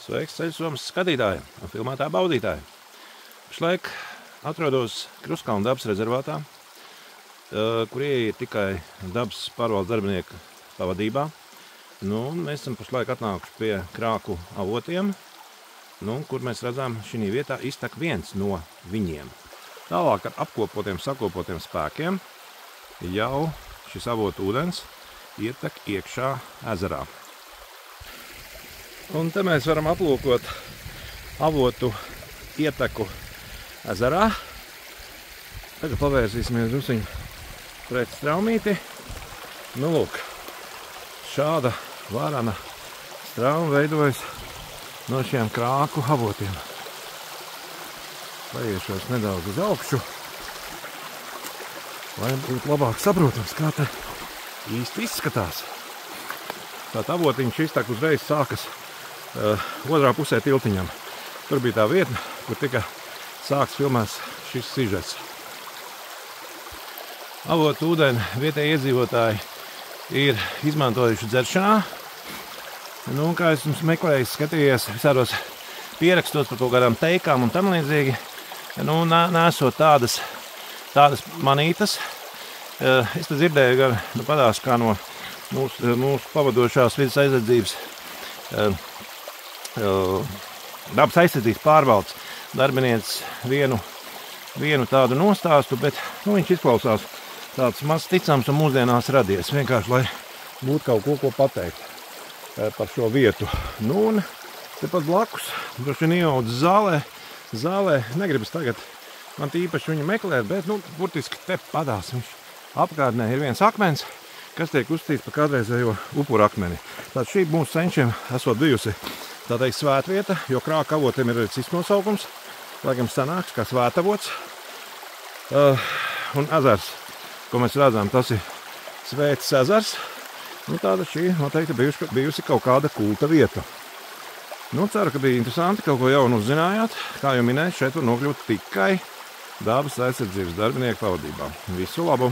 Sveiks ceļsomas skatītāji un filmētā baudītāji. Pašlaik atrodos Krustkalna dabas rezervātā, kur ir tikai dabas pārvaldes darbinieku pavadībā. Mēs esam pašlaik atnākuši pie krāku avotiem, kur mēs redzam šī vietā iztek viens no viņiem. Tālāk ar apkopotiem, sakopotiem spēkiem jau šis avotu ūdens ietek iekšā ezerā. Un te mēs varam aplūkot avotu ieteku ezerā. Tagad pavērsīsimies drusciņu pret straumīti. Lūk, šāda varana strauma veidojas no šiem krāku avotiem. Paiešos nedaudz uz augšu, lai būtu labāk saprotams, kā te īsti izskatās. Tātad avotiņš iztek uzreiz sākas otrā pusē tiltiņam. Tur bija tā vieta, kur tika sāks filmēs šis sižets. Avotu ūdeni vietēji iedzīvotāji ir izmantojuši dzeršanā. Kā es jums meklējis, skatījies visādos pierakstos par kaut kādām teikām un tam līdzīgi, nesot tādas manītas. Es te dzirdēju gan padās kā no mūsu pavadošās vidas aizsardzības dabas aizsardzības pārvaldes darbinieces vienu tādu nostāstu, bet viņš izklausās tāds maz ticams un mūsdienās radies, vienkārši, lai būtu kaut ko pateikt par šo vietu. Un tepat blakus, droši vien ieaudzis zālē, negribas tagad man tīpaši viņu meklēt, bet, burtiski te padās viņš apkārtnē ir viens akmens, kas tiek uzstīts par kādreizējo upuru akmeni. Tātad šī mūsu senčiem esot bijusi tā teikt svētvieta, jo krāka avotiem ir arī cits nosaukums, laikam sanāks kā svētavots. Un ezers, ko mēs redzam, tas ir Svētas ezers. Tāda šī noteikti bijusi kaut kāda kulta vieta. Ceru, ka bija interesanti, kaut ko jaunu uzzinājāt. Kā jau minēju, šeit var nokļūt tikai dabas aizsardzības darbinieku pavadībā. Visu labu!